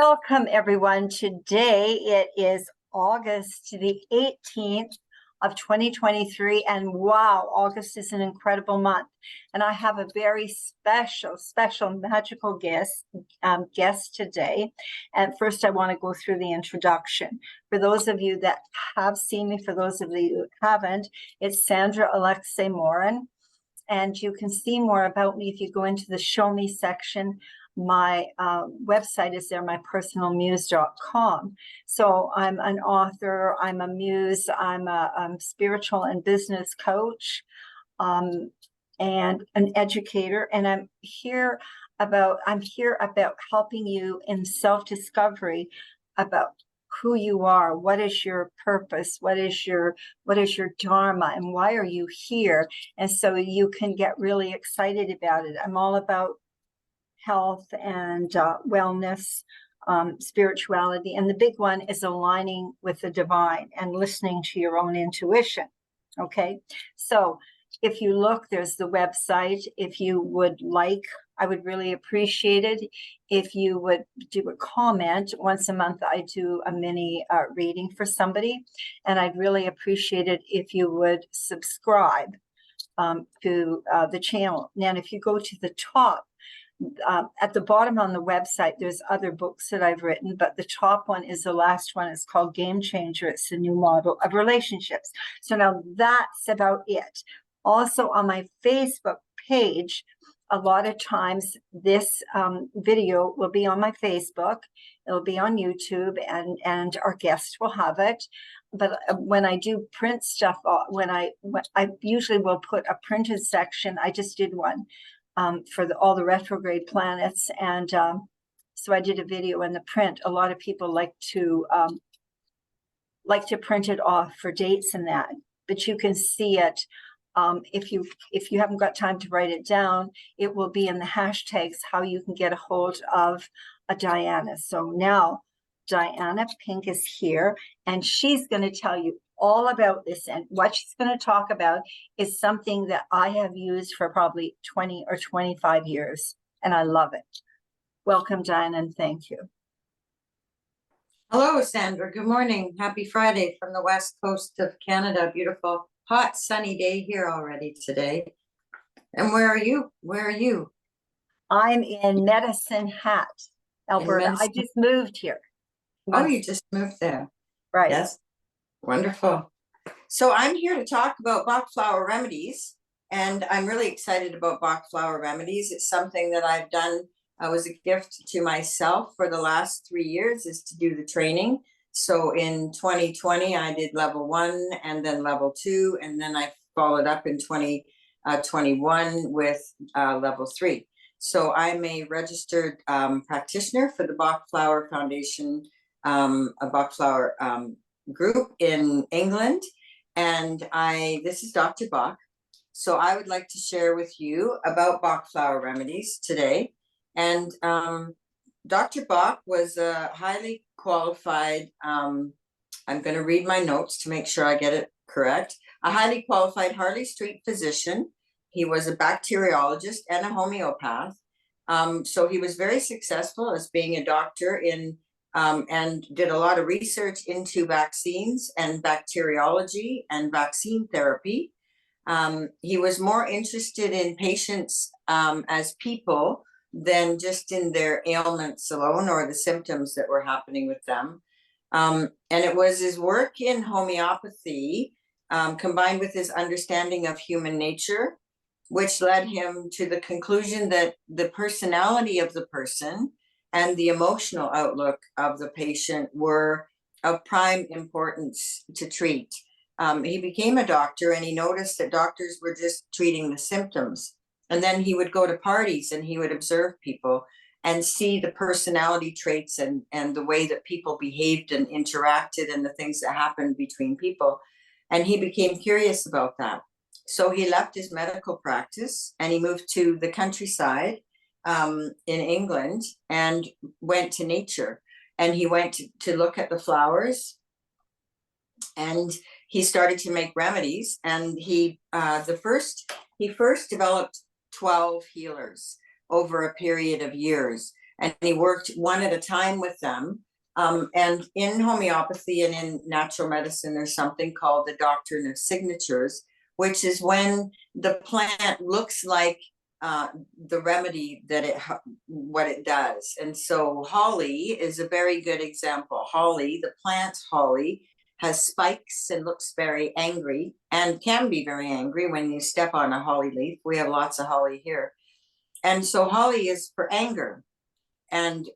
Welcome, everyone. Today it is August the 18th of 2023, and wow, August is an incredible month. And I have a very special, magical guest today. And first, I want to go through the introduction. For those of you that have seen me, for those of you who haven't, it's Sandra Alexei Morin. And you can see more about me if you go into the Show Me section. My website is there, mypersonalmuse.com. So I'm an author, I'm a muse, I'm a spiritual and business coach, and an educator. And I'm here about helping you in self-discovery about who you are, what is your purpose, what is your dharma, and why are you here? And so you can get really excited about it. I'm all about health and wellness, spirituality. And the big one is aligning with the divine and listening to your own intuition. Okay, so if you look, there's the website. If you would like, I would really appreciate it if you would do a comment. Once a month, I do a mini reading for somebody, and I'd really appreciate it if you would subscribe to the channel. Now, if you go to the top, at the bottom on the website, there's other books that I've written, but the top one is the last one. It's called Game Changer. It's the new model of relationships. So now that's about it. Also on my Facebook page, a lot of times this video will be on my Facebook. It'll be on YouTube, and our guests will have it. But when I do print stuff, when I usually will put a printed section. I just did one for all the retrograde planets, and so I did a video in the print. A lot of people like to print it off for dates and that, but you can see it. If you haven't got time to write it down, it will be in the hashtags how you can get a hold of a Diana. So now Diana Pink is here, and she's going to tell you all about this. And what she's going to talk about is something that I have used for probably 20 or 25 years, and I love it. Welcome, Diana, and thank you. Hello, Sandra. Good morning. Happy Friday from the west coast of Canada. Beautiful, hot, sunny day here already today. And where are you? Where are you? I'm in Medicine Hat, Alberta. I just moved here. Oh, you just moved there. Right. Yes. Wonderful. So I'm here to talk about Bach flower remedies, and I'm really excited about Bach flower remedies. It's something that I've done was a gift to myself for the last 3 years, is to do the training. So in 2020, I did level 1 and then level 2, and then I followed up in 2021 with level 3. So I'm a registered practitioner for the Bach Flower Foundation, a Bach Flower group in England, and this is Dr. Bach. So I would like to share with you about Bach flower remedies today. And Dr. Bach was a highly qualified, I'm going to read my notes to make sure I get it correct, a highly qualified Harley Street physician. He was a bacteriologist and a homeopath. So he was very successful as being a doctor and did a lot of research into vaccines and bacteriology and vaccine therapy. He was more interested in patients as people than just in their ailments alone or the symptoms that were happening with them. And it was his work in homeopathy combined with his understanding of human nature, which led him to the conclusion that the personality of the person and the emotional outlook of the patient were of prime importance to treat. He became a doctor, and he noticed that doctors were just treating the symptoms. And then he would go to parties and he would observe people and see the personality traits and the way that people behaved and interacted and the things that happened between people. And he became curious about that. So he left his medical practice and he moved to the countryside in England and went to nature, and he went to look at the flowers, and he started to make remedies. And he first developed 12 healers over a period of years, and he worked one at a time with them. And in homeopathy and in natural medicine, there's something called the doctrine of signatures, which is when the plant looks like the remedy that what it does. And so holly is a very good example. Holly, the plant holly, has spikes and looks very angry and can be very angry when you step on a holly leaf. We have lots of holly here. And so holly is for anger and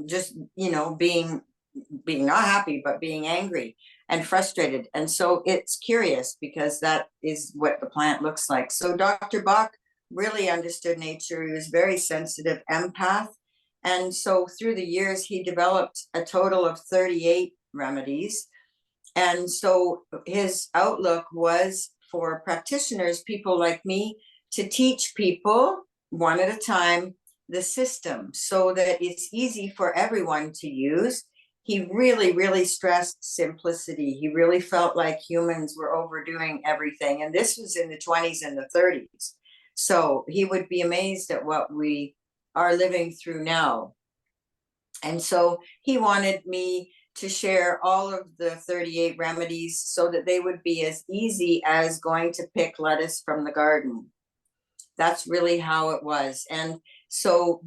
just, being not happy, but being angry and frustrated. And so it's curious because that is what the plant looks like. So Dr. Bach really understood nature. He was very sensitive empath. And so through the years, he developed a total of 38 remedies. And so his outlook was for practitioners, people like me, to teach people one at a time the system so that it's easy for everyone to use. He really, really stressed simplicity. He really felt like humans were overdoing everything. And this was in the 20s and the 30s. So he would be amazed at what we are living through now. And so he wanted me to share all of the 38 remedies so that they would be as easy as going to pick lettuce from the garden. That's really how it was. And so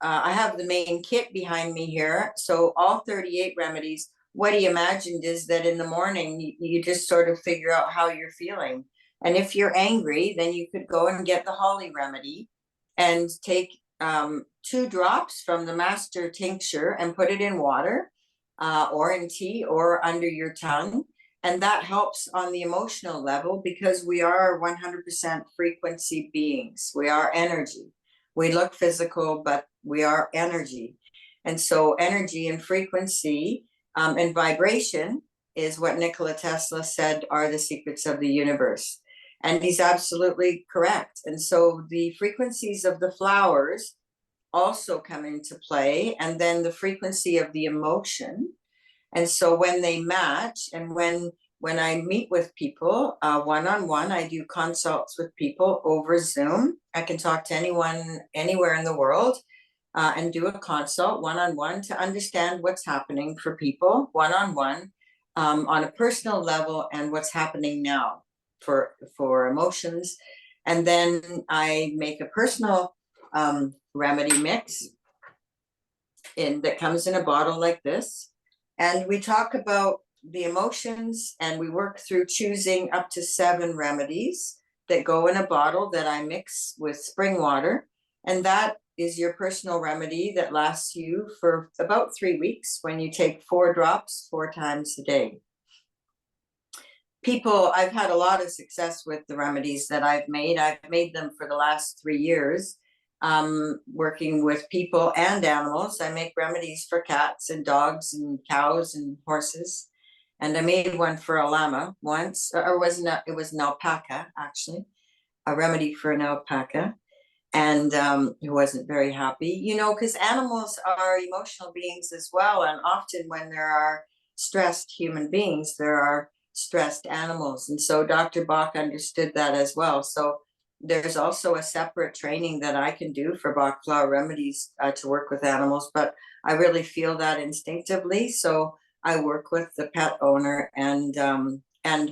I have the main kit behind me here. So all 38 remedies, what he imagined is that in the morning, you just sort of figure out how you're feeling. And if you're angry, then you could go and get the holly remedy and take 2 drops from the master tincture and put it in water or in tea or under your tongue. And that helps on the emotional level because we are 100% frequency beings. We are energy. We look physical, but we are energy. And so energy and frequency and vibration is what Nikola Tesla said are the secrets of the universe. And he's absolutely correct. And so the frequencies of the flowers also come into play, and then the frequency of the emotion. And so when they match, and when I meet with people one-on-one, I do consults with people over Zoom. I can talk to anyone anywhere in the world and do a consult one-on-one to understand what's happening for people one-on-one on a personal level and what's happening now for emotions. And then I make a personal remedy mix that comes in a bottle like this. And we talk about the emotions and we work through choosing up to 7 remedies that go in a bottle that I mix with spring water. And that is your personal remedy that lasts you for about 3 weeks when you take 4 drops 4 times a day. I've had a lot of success with the remedies that I've made. I've made them for the last 3 years. Working with people and animals. I make remedies for cats and dogs and cows and horses. And I made one for a llama once, or it was an alpaca, actually, a remedy for an alpaca. And he wasn't very happy, because animals are emotional beings as well. And often when there are stressed human beings, there are stressed animals. And so Dr. Bach understood that as well. So there's also a separate training that I can do for Bach flower remedies to work with animals, but I really feel that instinctively. So I work with the pet owner and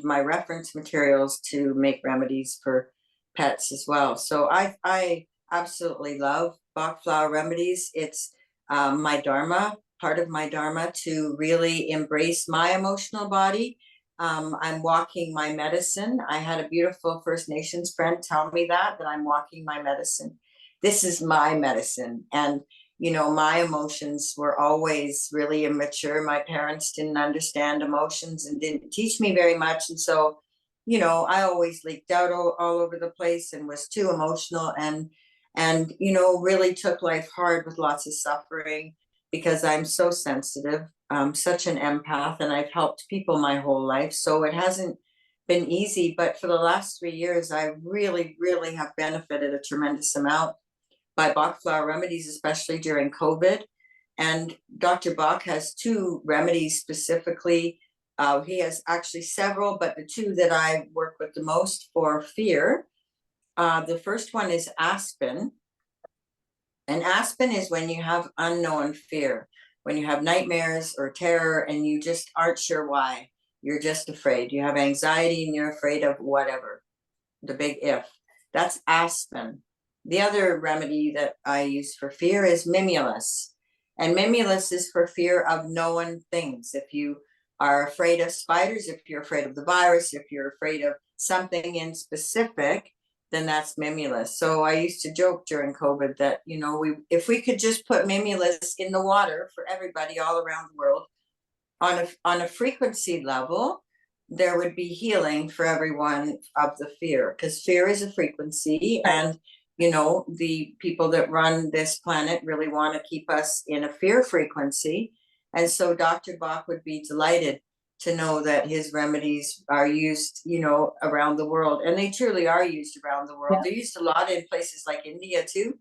my reference materials to make remedies for pets as well. So I absolutely love Bach flower remedies. It's my dharma, part of my dharma, to really embrace my emotional body. I'm walking my medicine. I had a beautiful First Nations friend tell me that I'm walking my medicine. This is my medicine. And, my emotions were always really immature. My parents didn't understand emotions and didn't teach me very much. And so, I always leaked out all over the place and was too emotional and, really took life hard with lots of suffering because I'm so sensitive. Such an empath, and I've helped people my whole life. So it hasn't been easy, but for the last 3 years, I really, really have benefited a tremendous amount by Bach flower remedies, especially during COVID. And Dr. Bach has 2 remedies specifically. He has actually several, but the 2 that I work with the most for fear. The first one is aspen. And aspen is when you have unknown fear, when you have nightmares or terror and you just aren't sure why. You're just afraid. You have anxiety and you're afraid of whatever, the big if. That's aspen. The other remedy that I use for fear is mimulus. And mimulus is for fear of known things. If you are afraid of spiders, if you're afraid of the virus, if you're afraid of something in specific, then that's mimulus. So I used to joke during COVID that, you know, if we could just put mimulus in the water for everybody all around the world on a frequency level, there would be healing for everyone of the fear, because fear is a frequency. And you know, the people that run this planet really want to keep us in a fear frequency. And so Dr. Bach would be delighted to know that his remedies are used, you know, around the world. And they truly are used around the world. Yeah. They're used a lot in places like India too.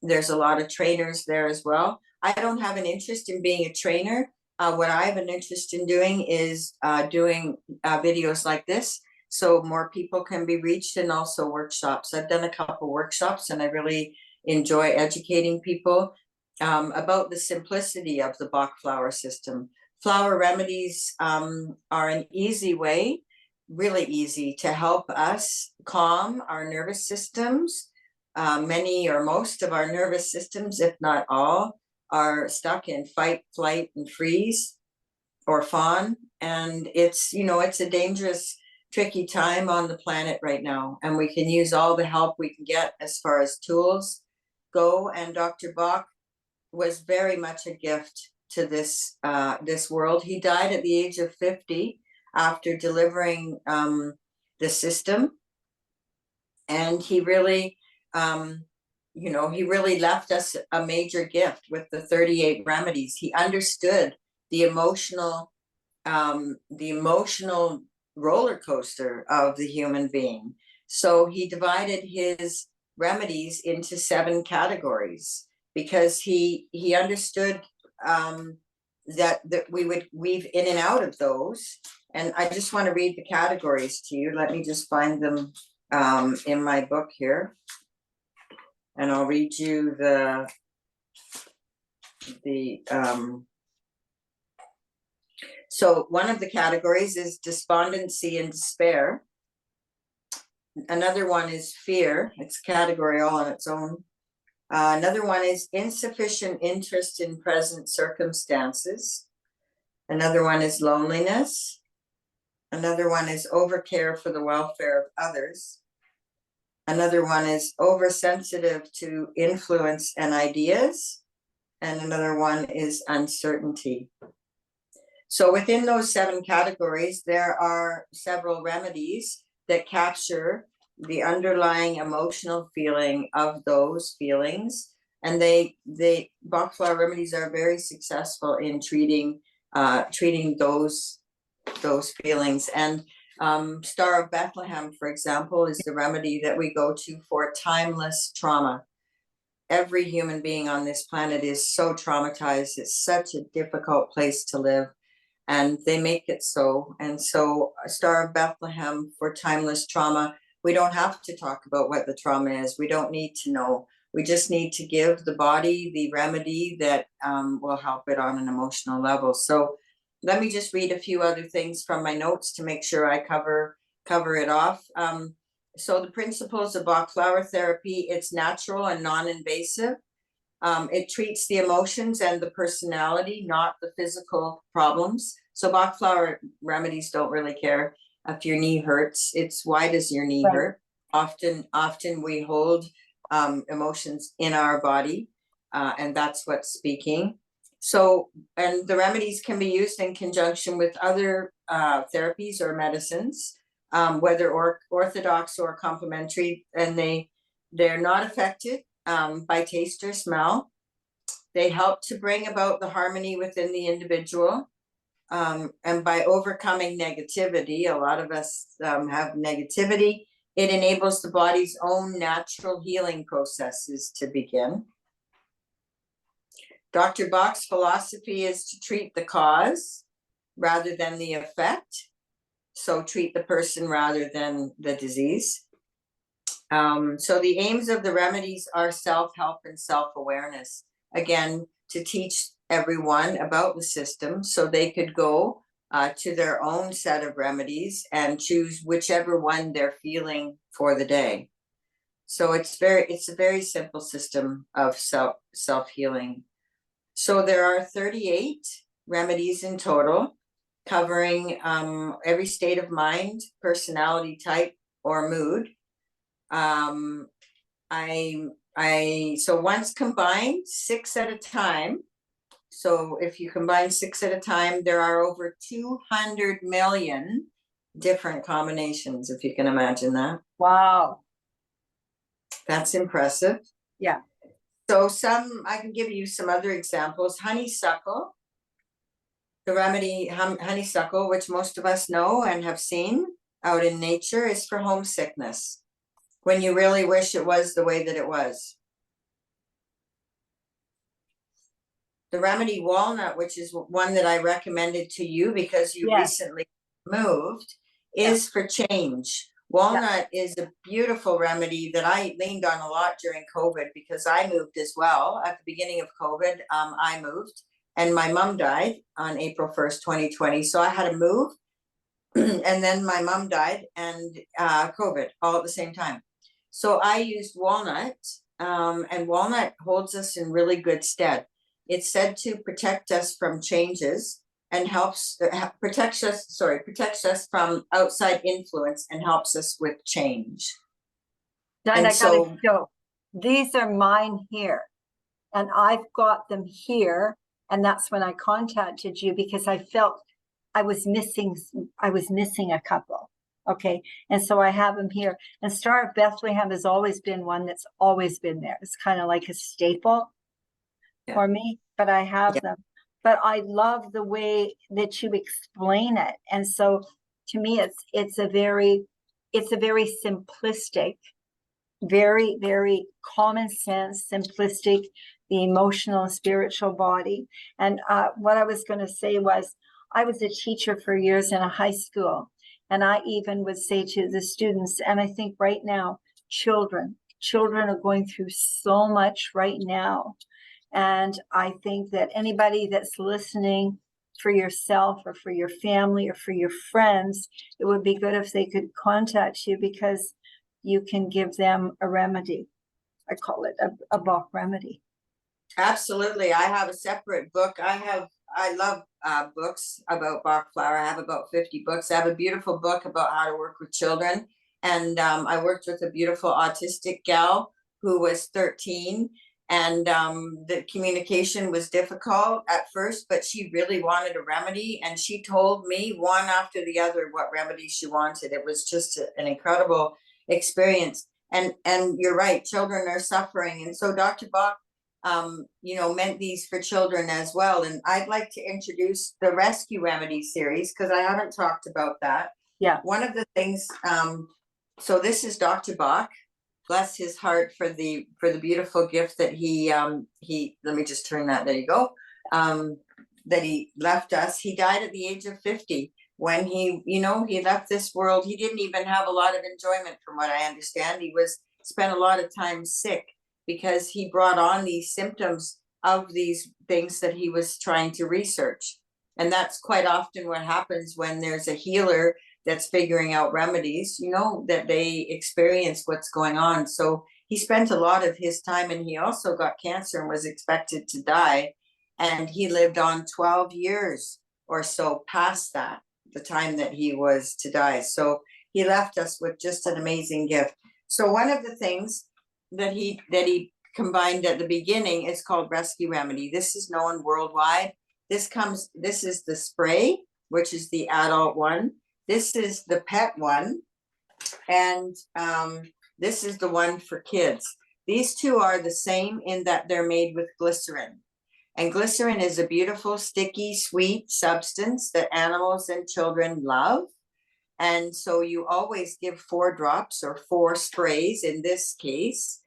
There's a lot of trainers there as well. I don't have an interest in being a trainer. What I have an interest in doing is doing videos like this, so more people can be reached, and also workshops. I've done a couple workshops and I really enjoy educating people about the simplicity of the Bach flower system. Flower remedies are an easy way, really easy, to help us calm our nervous systems. Many or most of our nervous systems, if not all, are stuck in fight, flight, and freeze or fawn. And it's, you know, it's a dangerous, tricky time on the planet right now. And we can use all the help we can get as far as tools go. And Dr. Bach was very much a gift to this world. He died at the age of 50 after delivering the system. And he really, you know, he really left us a major gift with the 38 remedies. He understood the emotional roller coaster of the human being. So he divided his remedies into 7 categories, because he understood that we would weave in and out of those. And I just want to read the categories to you. Let me just find them in my book here, and I'll read you the so one of the categories is despondency and despair. Another one is fear. It's a category all on its own. Another one is insufficient interest in present circumstances. Another one is loneliness. Another one is overcare for the welfare of others. Another one is oversensitive to influence and ideas. And another one is uncertainty. So within those 7 categories, there are several remedies that capture the underlying emotional feeling of those feelings. And Bach flower remedies are very successful in treating those feelings. And Star of Bethlehem, for example, is the remedy that we go to for timeless trauma. Every human being on this planet is so traumatized. It's such a difficult place to live, and they make it so. And so Star of Bethlehem for timeless trauma, we don't have to talk about what the trauma is. We don't need to know. We just need to give the body the remedy that will help it on an emotional level. So let me just read a few other things from my notes to make sure I cover it off. So the principles of Bach flower therapy, it's natural and non-invasive. It treats the emotions and the personality, not the physical problems. So Bach flower remedies don't really care if your knee hurts. It's why does your knee hurt? Often we hold emotions in our body, and that's what's speaking. So, and the remedies can be used in conjunction with other therapies or medicines, whether orthodox or complementary, and they're not affected by taste or smell. They help to bring about the harmony within the individual, and by overcoming negativity. A lot of us have negativity. It enables the body's own natural healing processes to begin. Dr. Bach's philosophy is to treat the cause rather than the effect. So treat the person rather than the disease. So the aims of the remedies are self-help and self-awareness. Again, to teach everyone about the system so they could go to their own set of remedies and choose whichever one they're feeling for the day. So it's a very simple system of self-healing. So there are 38 remedies in total, covering every state of mind, personality type, or mood. So once combined, 6 at a time. So if you combine 6 at a time, there are over 200 million different combinations, if you can imagine that. Wow. That's impressive. Yeah. So I can give you some other examples. Honeysuckle, the remedy honeysuckle, which most of us know and have seen out in nature, is for homesickness, when you really wish it was the way that it was. The remedy walnut, which is one that I recommended to you because you recently moved, is for change. Walnut is a beautiful remedy that I leaned on a lot during COVID because I moved as well. At the beginning of COVID, I moved and my mom died on April 1st, 2020. So I had to move and then my mom died and COVID all at the same time. So I used walnut and walnut holds us in really good stead. It's said to protect us from changes and protects us from outside influence and helps us with change. Diane, I gotta go. These are mine here, and I've got them here, and that's when I contacted you because I felt I was missing a couple. Okay, and so I have them here. And Star of Bethlehem has always been one that's always been there. It's kind of like a staple for me, but I have them. But I love the way that you explain it. And so to me, it's a very simplistic, very, very common sense, simplistic, the emotional and spiritual body. And what I was going to say was, I was a teacher for years in a high school. And I even would say to the students, and I think right now, children are going through so much right now. And I think that anybody that's listening, for yourself or for your family or for your friends, it would be good if they could contact you because you can give them a remedy. I call it a Bach remedy. Absolutely. I have a separate book. I love books about Bach flower. I have about 50 books. I have a beautiful book about how to work with children. And I worked with a beautiful autistic gal who was 13. And the communication was difficult at first, but she really wanted a remedy. And she told me one after the other what remedy she wanted. It was just an incredible experience. And you're right, children are suffering. And so Dr. Bach, meant these for children as well. And I'd like to introduce the Rescue Remedy series because I haven't talked about that. Yeah. One of the things, so this is Dr. Bach. Bless his heart for the beautiful gift that he let me just turn that, there you go, that he left us. He died at the age of 50 when he left this world. He didn't even have a lot of enjoyment from what I understand. He spent a lot of time sick because he brought on these symptoms of these things that he was trying to research. And that's quite often what happens when there's a healer that's figuring out remedies, that they experience what's going on. So he spent a lot of his time, and he also got cancer and was expected to die. And he lived on 12 years or so past that, the time that he was to die. So he left us with just an amazing gift. So one of the things that he combined at the beginning is called Rescue Remedy. This is known worldwide. This is the spray, which is the adult one. This is the pet one, and this is the one for kids. These two are the same in that they're made with glycerin. And glycerin is a beautiful, sticky, sweet substance that animals and children love. And so you always give 4 drops or 4 sprays in this case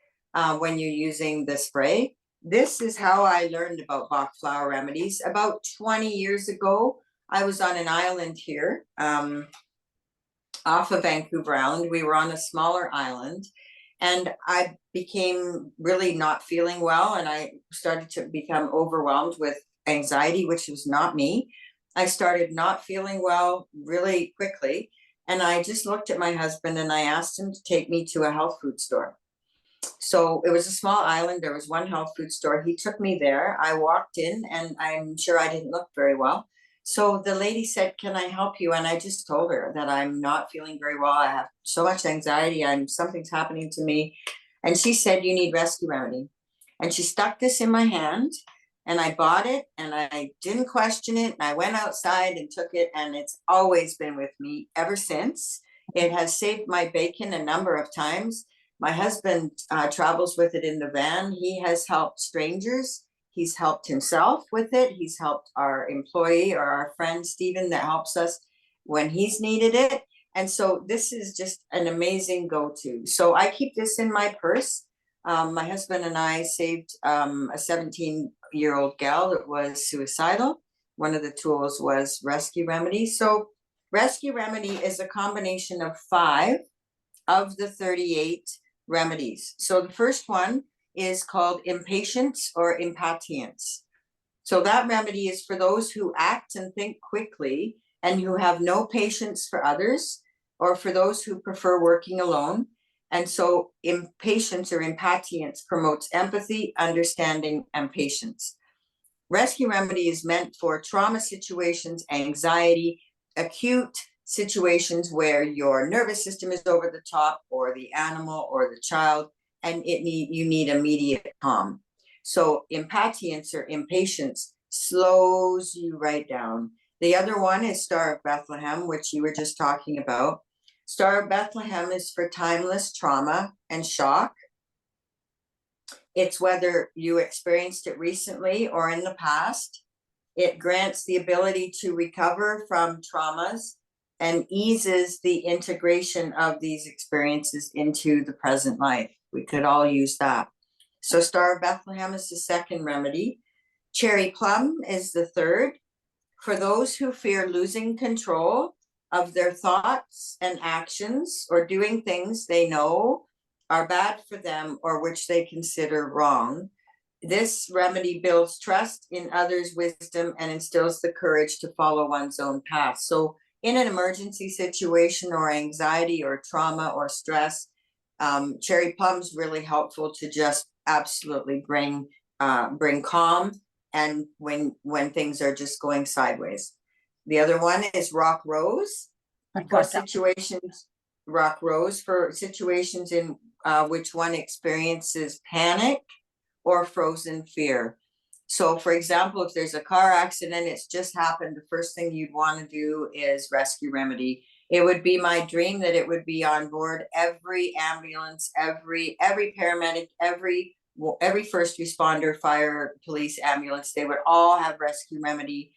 when you're using the spray. This is how I learned about Bach flower remedies. About 20 years ago, I was on an island here off of Vancouver Island. We were on a smaller island, And I became really not feeling well, and I started to become overwhelmed with anxiety, which was not me. I started not feeling well really quickly. And I just looked at my husband and I asked him to take me to a health food store. So it was a small island. There was one health food store. He took me there. I walked in and I'm sure I didn't look very well. So the lady said, "Can I help you?" And I just told her that I'm not feeling very well. I have so much anxiety. Something's happening to me. And she said, "You need rescue remedy." And she stuck this in my hand and I bought it and I didn't question it. And I went outside and took it, and it's always been with me ever since. It has saved my bacon a number of times. My husband travels with it in the van. He has helped strangers. He's helped himself with it. He's helped our employee or our friend Stephen that helps us when he's needed it. And so this is just an amazing go-to. So I keep this in my purse. My husband and I saved a 17-year-old gal that was suicidal. One of the tools was rescue remedy. So rescue remedy is a combination of 5 of the 38 remedies. So the first one is called impatience or impatience. So that remedy is for those who act and think quickly and who have no patience for others, or for those who prefer working alone. And so impatience or impatience promotes empathy, understanding, and patience. Rescue remedy is meant for trauma situations, anxiety, acute situations where your nervous system is over the top, or the animal or the child, and you need immediate calm. So impatience or impatience slows you right down. The other one is Star of Bethlehem, which you were just talking about. Star of Bethlehem is for timeless trauma and shock. It's whether you experienced it recently or in the past. It grants the ability to recover from traumas and eases the integration of these experiences into the present life. We could all use that. So Star of Bethlehem is the second remedy. Cherry Plum is the third. For those who fear losing control of their thoughts and actions, or doing things they know are bad for them or which they consider wrong, this remedy builds trust in others' wisdom and instills the courage to follow one's own path. So in an emergency situation or anxiety or trauma or stress, cherry plum's really helpful to just absolutely bring calm, and when things are just going sideways. The other one is rock rose for situations, rock rose for situations in which one experiences panic or frozen fear. So for example, if there's a car accident, it's just happened, the first thing you'd want to do is rescue remedy. It would be my dream that it would be on board every ambulance, every paramedic, every first responder, fire, police, ambulance. They would all have rescue remedy.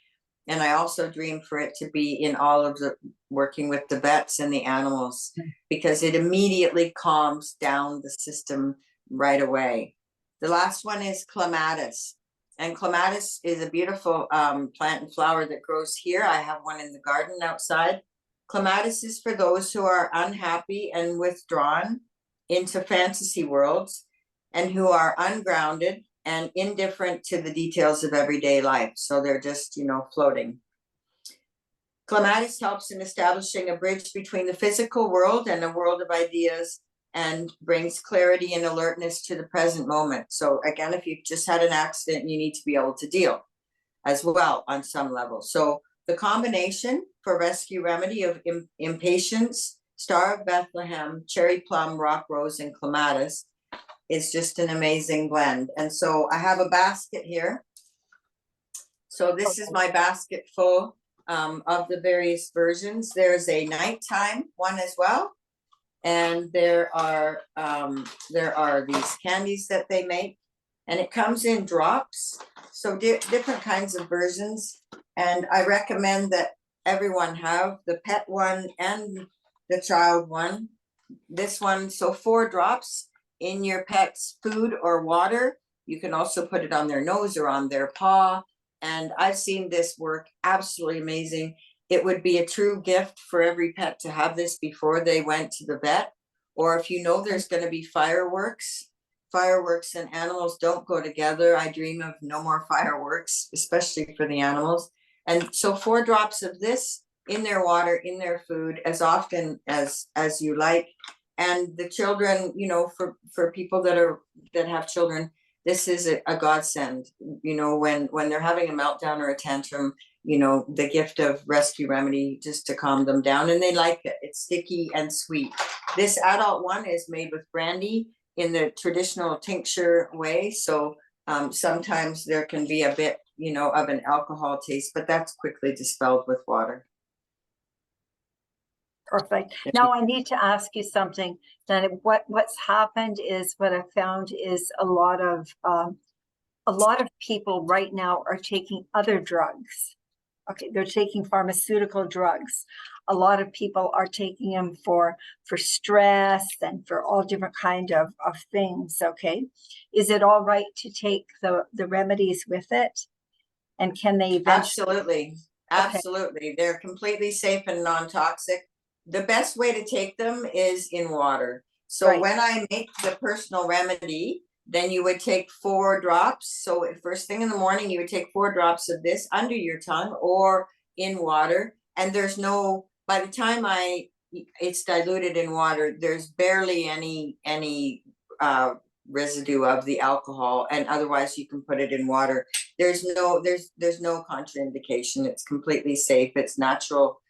And I also dream for it to be in all of the working with the vets and the animals, because it immediately calms down the system right away. The last one is clematis. And clematis is a beautiful plant and flower that grows here. I have one in the garden outside. Clematis is for those who are unhappy and withdrawn into fantasy worlds, and who are ungrounded and indifferent to the details of everyday life. So they're just, floating. Clematis helps in establishing a bridge between the physical world and a world of ideas, and brings clarity and alertness to the present moment. So again, if you've just had an accident, you need to be able to deal as well on some level. So the combination for rescue remedy of impatience, Star of Bethlehem, cherry plum, rock rose, and clematis is just an amazing blend. And so I have a basket here. So this is my basket full of the various versions. There's a nighttime one as well. And there are these candies that they make, and it comes in drops. So different kinds of versions. And I recommend that everyone have the pet one and the child one. This one, so 4 drops in your pet's food or water. You can also put it on their nose or on their paw. And I've seen this work absolutely amazing. It would be a true gift for every pet to have this before they went to the vet, or if you know there's going to be fireworks. Fireworks and animals don't go together. I dream of no more fireworks, especially for the animals. And so 4 drops of this in their water, in their food, as often as you like. And the children, you know, for people that have children, this is a godsend. You know, when they're having a meltdown or a tantrum, you know, the gift of rescue remedy just to calm them down, and they like it. It's sticky and sweet. This adult one is made with brandy in the traditional tincture way. So sometimes there can be a bit, you know, of an alcohol taste, but that's quickly dispelled with water. Perfect. Now I need to ask you something. Then what's happened is, what I found is a lot of people right now are taking other drugs. Okay, they're taking pharmaceutical drugs. A lot of people are taking them for stress and for all different kind of things. Okay, is it all right to take the remedies with it? And can they eventually? Absolutely. They're completely safe and non-toxic. The best way to take them is in water. So when I make the personal remedy, then you would take 4 drops. So first thing in the morning, you would take 4 drops of this under your tongue or in water. And there's no, by the time it's diluted in water, there's barely any residue of the alcohol, and otherwise you can put it in water. There's no contraindication. It's completely safe. It's natural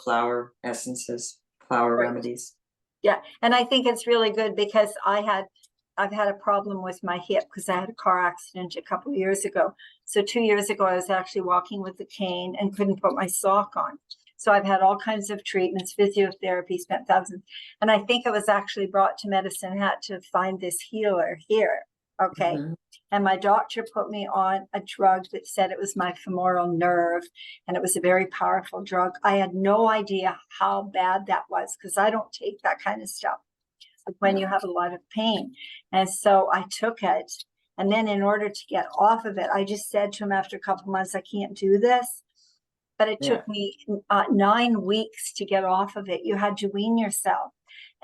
flower essences, flower remedies. Yeah, and I think it's really good because I've had a problem with my hip because I had a car accident a couple of years ago. So 2 years ago, I was actually walking with a cane and couldn't put my sock on. So I've had all kinds of treatments, physiotherapy, spent thousands. And I think it was actually brought to Medicine Hat to find this healer here. Okay. And my doctor put me on a drug that said it was my femoral nerve, and it was a very powerful drug. I had no idea how bad that was because I don't take that kind of stuff when you have a lot of pain. And so I took it. And then in order to get off of it, I just said to him after a couple of months, I can't do this. But it took me 9 weeks to get off of it. You had to wean yourself.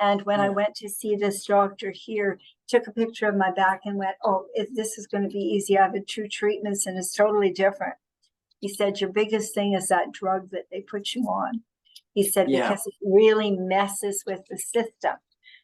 And when I went to see this doctor here, took a picture of my back and went, oh, this is going to be easy. I've had 2 treatments and it's totally different. He said, your biggest thing is that drug that they put you on. He said, because it really messes with the system.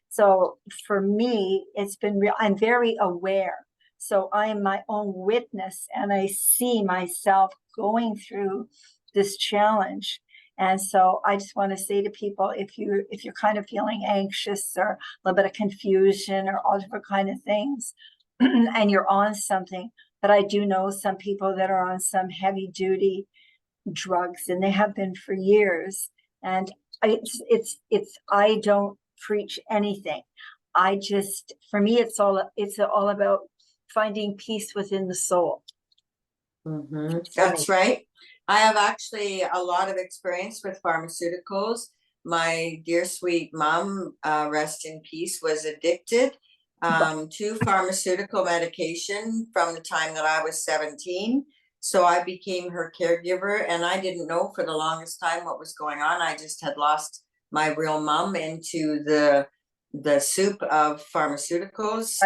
So for me, it's been real. I'm very aware. So I am my own witness, and I see myself going through this challenge. And so I just want to say to people, if you're kind of feeling anxious or a little bit of confusion or all different kind of things, and you're on something, but I do know some people that are on some heavy duty drugs, and they have been for years. And I don't preach anything. For me, it's all about finding peace within the soul. That's right. I have actually a lot of experience with pharmaceuticals. My dear sweet mom, rest in peace, was addicted to pharmaceutical medication from the time that I was 17. So I became her caregiver, and I didn't know for the longest time what was going on. I just had lost my real mom into the soup of pharmaceuticals.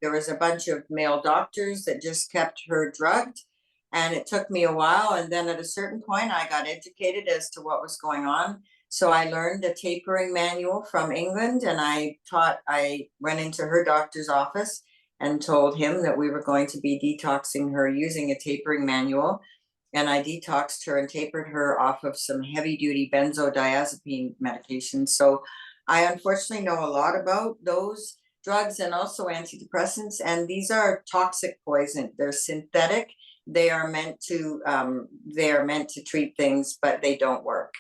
There was a bunch of male doctors that just kept her drugged. And it took me a while. And then at a certain point, I got educated as to what was going on. So I learned a tapering manual from England, and I went into her doctor's office and told him that we were going to be detoxing her using a tapering manual. And I detoxed her and tapered her off of some heavy duty benzodiazepine medication. So I unfortunately know a lot about those drugs and also antidepressants. And these are toxic poison. They're synthetic. They are meant to treat things, but they don't work.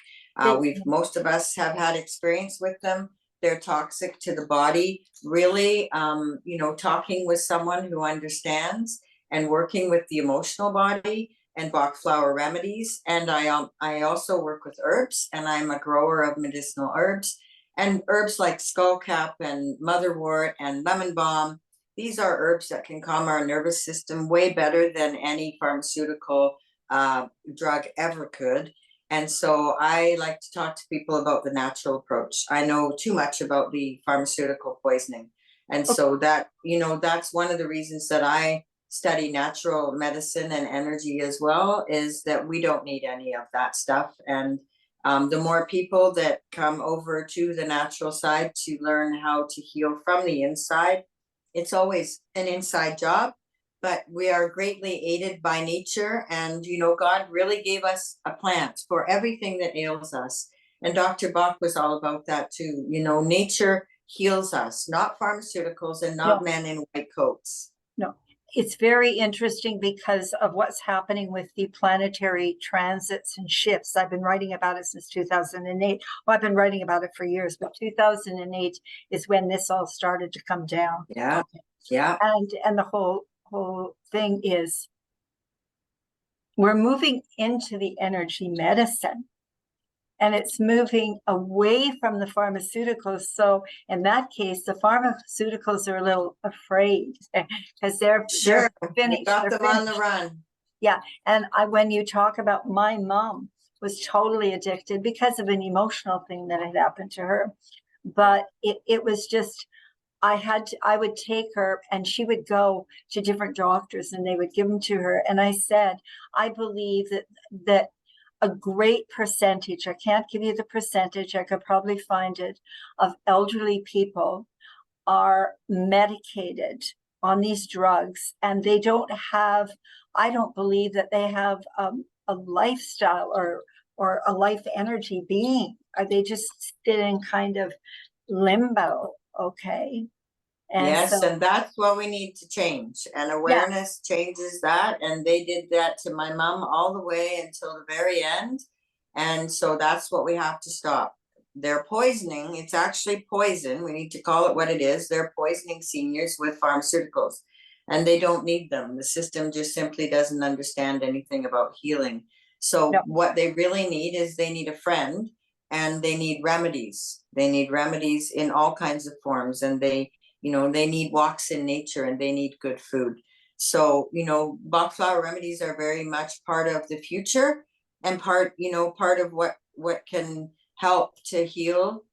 Most of us have had experience with them. They're toxic to the body. Really, talking with someone who understands and working with the emotional body, and Bach flower remedies. And I also work with herbs, and I'm a grower of medicinal herbs, and herbs like skullcap and motherwort and lemon balm. These are herbs that can calm our nervous system way better than any pharmaceutical drug ever could. And so I like to talk to people about the natural approach. I know too much about the pharmaceutical poisoning. And so that, that's one of the reasons that I study natural medicine and energy as well, is that we don't need any of that stuff. And the more people that come over to the natural side to learn how to heal from the inside, it's always an inside job, but we are greatly aided by nature. And, God really gave us a plant for everything that ails us. And Dr. Bach was all about that too. Nature heals us, not pharmaceuticals and not men in white coats. No, it's very interesting because of what's happening with the planetary transits and shifts. I've been writing about it since 2008. Well, I've been writing about it for years, but 2008 is when this all started to come down. Yeah. Yeah. And the whole thing is we're moving into the energy medicine, and it's moving away from the pharmaceuticals. So in that case, the pharmaceuticals are a little afraid because they're finished. Got them on the run. Yeah. And when you talk about, my mom was totally addicted because of an emotional thing that had happened to her. But it was just, I would take her and she would go to different doctors and they would give them to her. And I said, I believe that a great percentage, I can't give you the percentage, I could probably find it, of elderly people are medicated on these drugs, and they don't have, I don't believe that they have a lifestyle or a life energy being. They just sit in kind of limbo. Okay. And yes, and that's what we need to change. And awareness changes that. And they did that to my mom all the way until the very end. And so that's what we have to stop. They're poisoning. It's actually poison. We need to call it what it is. They're poisoning seniors with pharmaceuticals, and they don't need them. The system just simply doesn't understand anything about healing. So what they really need is they need a friend, and they need remedies. They need remedies in all kinds of forms, and they need walks in nature, and they need good food. So, Bach flower remedies are very much part of the future, and part of what can help to heal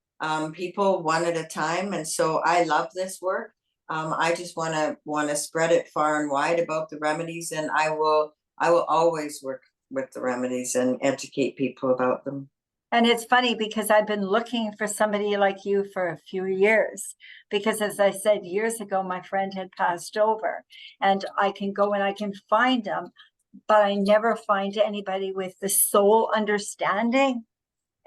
people one at a time. And so I love this work. I just want to spread it far and wide about the remedies, and I will always work with the remedies and educate people about them. And it's funny because I've been looking for somebody like you for a few years, because as I said, years ago, my friend had passed over, and I can go and I can find them, but I never find anybody with the soul understanding.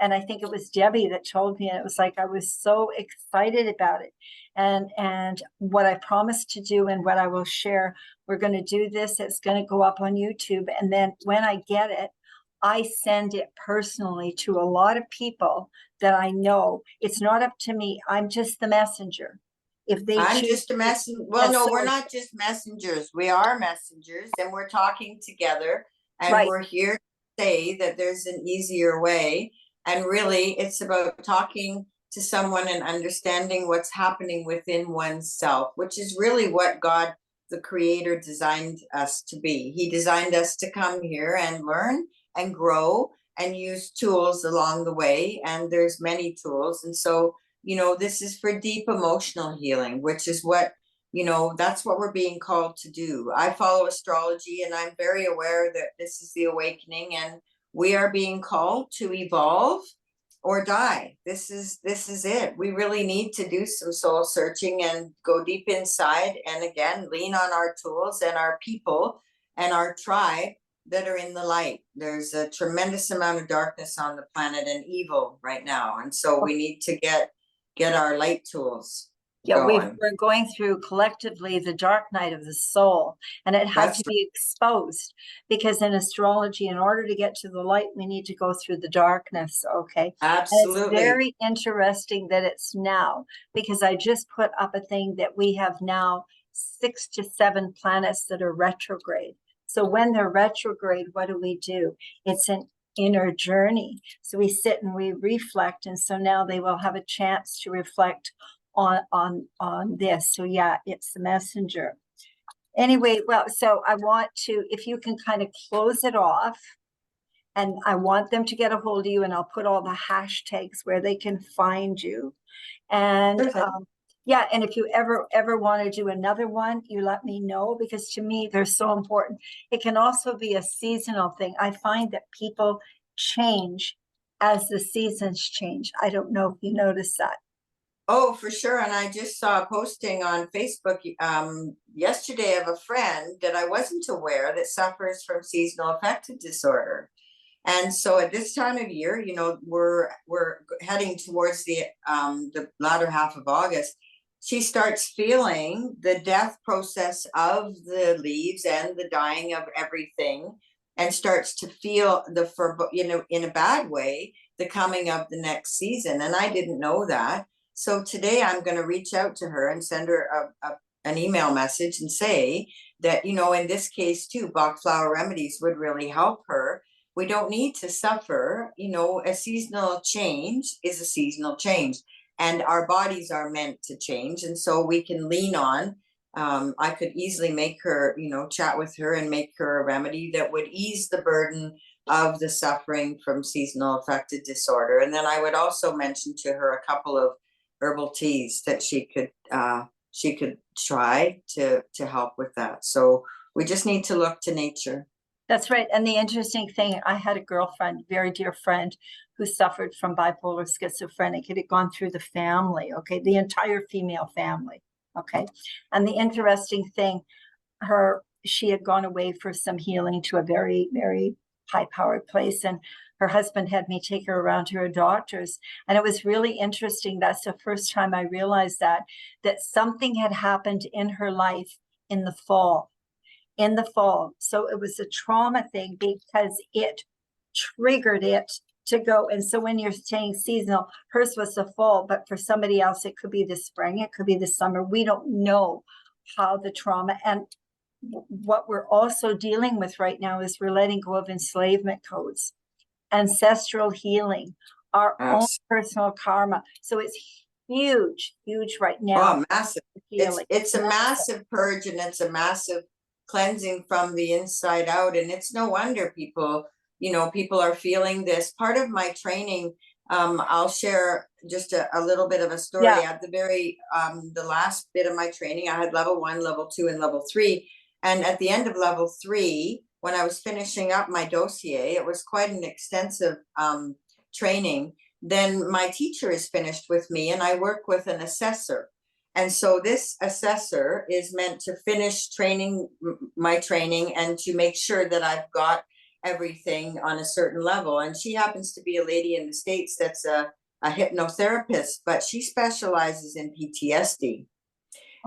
And I think it was Debbie that told me, and it was like, I was so excited about it. And what I promised to do and what I will share, we're going to do this. It's going to go up on YouTube. And then when I get it, I send it personally to a lot of people that I know. It's not up to me. I'm just the messenger. If they I'm just a messenger. Well, no, we're not just messengers. We are messengers, and we're talking together, and we're here to say that there's an easier way. And really, it's about talking to someone and understanding what's happening within oneself, which is really what God, the Creator, designed us to be. He designed us to come here and learn and grow and use tools along the way. And there's many tools. And so, this is for deep emotional healing, which is what, that's what we're being called to do. I follow astrology, and I'm very aware that this is the awakening, and we are being called to evolve or die. This is it. We really need to do some soul searching and go deep inside, and again, lean on our tools and our people and our tribe that are in the light. There's a tremendous amount of darkness on the planet and evil right now. And so we need to get our light tools. Yeah, we're going through collectively the dark night of the soul, and it had to be exposed, because in astrology, in order to get to the light, we need to go through the darkness. Okay. Absolutely. And it's very interesting that it's now, because I just put up a thing that we have now 6 to 7 planets that are retrograde. So when they're retrograde, what do? It's an inner journey. So we sit and we reflect, and so now they will have a chance to reflect on this. So yeah, it's the messenger. Anyway, well, so I want to, if you can kind of close it off and I want them to get a hold of you, and I'll put all the hashtags where they can find you. And yeah, and if you ever want to do another one, you let me know, because to me, they're so important. It can also be a seasonal thing. I find that people change as the seasons change. I don't know if you notice that. Oh, for sure. And I just saw a posting on Facebook yesterday of a friend that I wasn't aware that suffers from seasonal affective disorder. And so at this time of year, you know, we're heading towards the latter half of August. She starts feeling the death process of the leaves and the dying of everything, and starts to feel in a bad way, the coming of the next season. And I didn't know that. So today I'm going to reach out to her and send her an email message and say that, you know, in this case too, Bach flower remedies would really help her. We don't need to suffer. You know, a seasonal change is a seasonal change, and our bodies are meant to change. And so we can lean on, I could easily make her, you know, chat with her and make her a remedy that would ease the burden of the suffering from seasonal affective disorder. And then I would also mention to her a couple of herbal teas that she could try to help with that. So we just need to look to nature. That's right. And the interesting thing, I had a girlfriend, very dear friend, who suffered from bipolar schizophrenic. It had gone through the family, okay, the entire female family, okay. And the interesting thing, she had gone away for some healing to a very, very high-powered place, and her husband had me take her around to her doctors. And it was really interesting. That's the first time I realized that something had happened in her life in the fall. So it was a trauma thing, because it triggered it to go. And so when you're saying seasonal, hers was the fall, but for somebody else, it could be the spring, it could be the summer. We don't know how the trauma, and what we're also dealing with right now is we're letting go of enslavement codes, ancestral healing, our own personal karma. So it's huge right now. Oh, massive. It's a massive purge, and it's a massive cleansing from the inside out. And it's no wonder people are feeling this. Part of my training, I'll share just a little bit of a story. At the very the last bit of my training, I had level 1, level 2, and level 3. And at the end of level 3, when I was finishing up my dossier, it was quite an extensive training. Then my teacher is finished with me, and I work with an assessor. And so this assessor is meant to finish my training and to make sure that I've got everything on a certain level. And she happens to be a lady in the States that's a hypnotherapist, but she specializes in PTSD.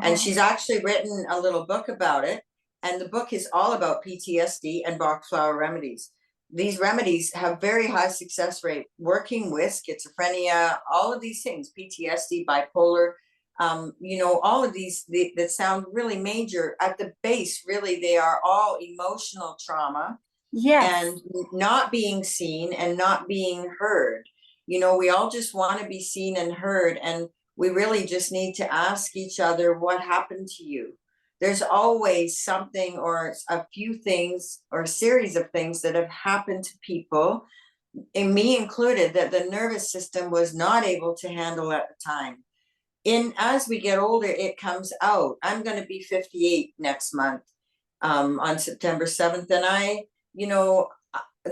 And she's actually written a little book about it. And the book is all about PTSD and Bach flower remedies. These remedies have very high success rate working with schizophrenia, all of these things, PTSD, bipolar, all of these that sound really major. At the base, really, they are all emotional trauma. Yes. And not being seen and not being heard. You know, we all just want to be seen and heard. And we really just need to ask each other, what happened to you? There's always something or a few things or a series of things that have happened to people, and me included, that the nervous system was not able to handle at the time. As we get older, it comes out. I'm going to be 58 next month, on September 7th. And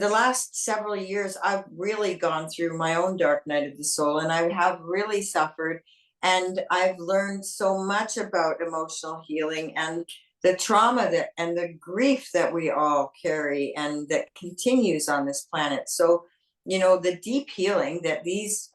the last several years, I've really gone through my own dark night of the soul, and I have really suffered. And I've learned so much about emotional healing and the trauma and the grief that we all carry and that continues on this planet. So, the deep healing that these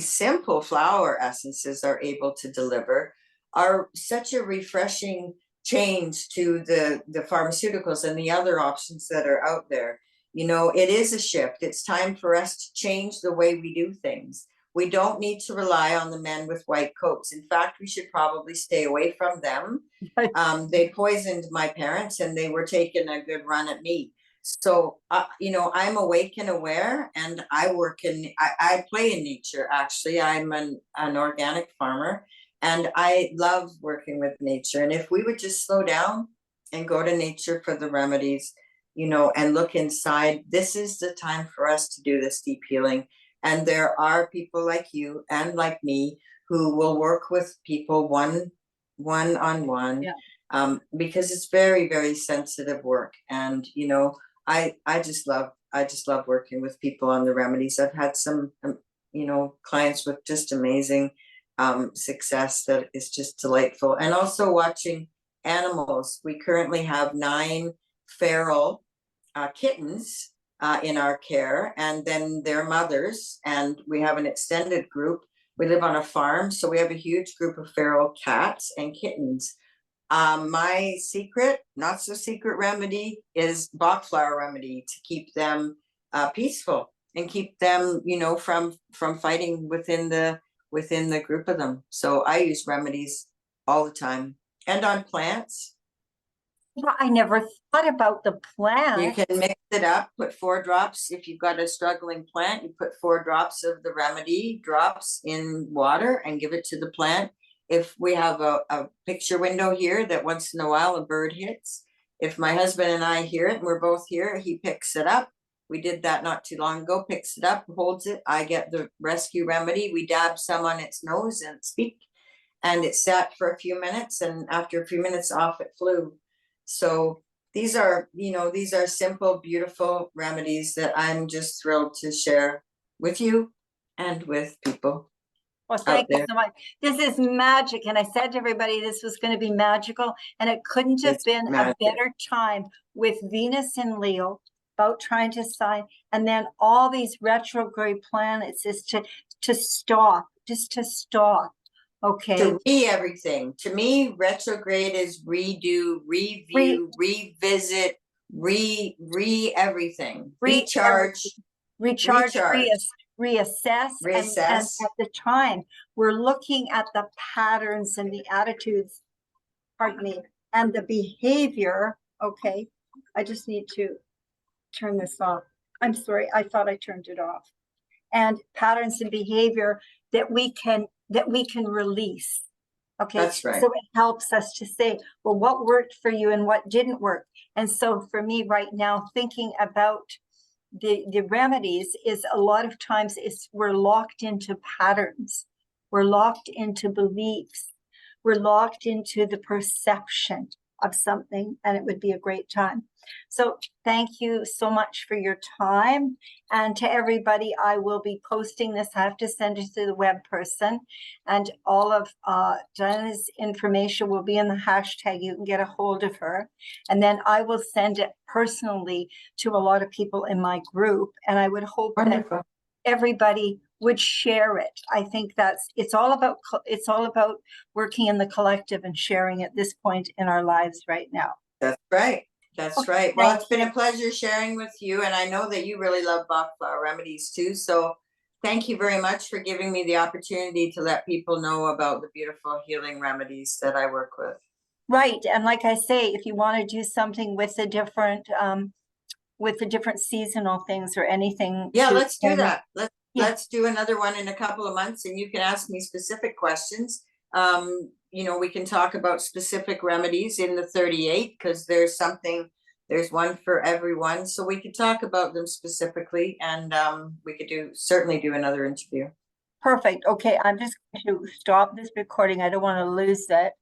simple flower essences are able to deliver are such a refreshing change to the pharmaceuticals and the other options that are out there. It is a shift. It's time for us to change the way we do things. We don't need to rely on the men with white coats. In fact, we should probably stay away from them. They poisoned my parents, and they were taking a good run at me. So, I'm awake and aware, and I play in nature. Actually, I'm an organic farmer, and I love working with nature. And if we would just slow down and go to nature for the remedies, and look inside. This is the time for us to do this deep healing. And there are people like you and like me who will work with people one on one, because it's very, very sensitive work. And I just love working with people on the remedies. I've had some clients with just amazing success that is just delightful. And also watching animals. We currently have 9 feral kittens in our care, and then their mothers, and we have an extended group. We live on a farm, so we have a huge group of feral cats and kittens. My secret, not so secret remedy is Bach flower remedy to keep them peaceful and keep them, from fighting within the group of them. So I use remedies all the time, and on plants. I never thought about the plant. You can mix it up, put 4 drops. If you've got a struggling plant, you put 4 drops of the remedy drops in water and give it to the plant. If we have a picture window here that once in a while a bird hits, if my husband and I hear it and we're both here, he picks it up. We did that not too long ago, picks it up, holds it. I get the rescue remedy. We dab some on its nose and its beak, and it sat for a few minutes, and after a few minutes off it flew. So these are simple, beautiful remedies that I'm just thrilled to share with you and with people. Well, thank you so much. This is magic. And I said to everybody, this was going to be magical. And it couldn't have been a better time with Venus in Leo, about trying to sign, and then all these retrograde planets is to stop, just to stop. Okay. To everything. To me, retrograde is redo, review, revisit, everything. Recharge, reassess. And at the time, we're looking at the patterns and the attitudes, pardon me, and the behavior. Okay. I just need to turn this off. I'm sorry. I thought I turned it off. And patterns and behavior that we can release. Okay. That's right. So it helps us to say, well, what worked for you and what didn't work. And so for me right now, thinking about the remedies is a lot of times we're locked into patterns. We're locked into beliefs. We're locked into the perception of something, and it would be a great time. So thank you so much for your time. And to everybody, I will be posting this. I have to send it to the web person, and all of Diana's information will be in the hashtag. You can get a hold of her, and then I will send it personally to a lot of people in my group. And I would hope that everybody would share it. I think it's all about working in the collective and sharing at this point in our lives right now. That's right. That's right. Well, it's been a pleasure sharing with you, and I know that you really love Bach flower remedies too. So thank you very much for giving me the opportunity to let people know about the beautiful healing remedies that I work with. Right. And like I say, if you want to do something with the different seasonal things or anything. Yeah, let's do that. Let's do another one in a couple of months, and you can ask me specific questions. We can talk about specific remedies in the 38, because there's one for everyone. So we could talk about them specifically, and we could certainly do another interview. Perfect. Okay. I'm just going to stop this recording. I don't want to lose it.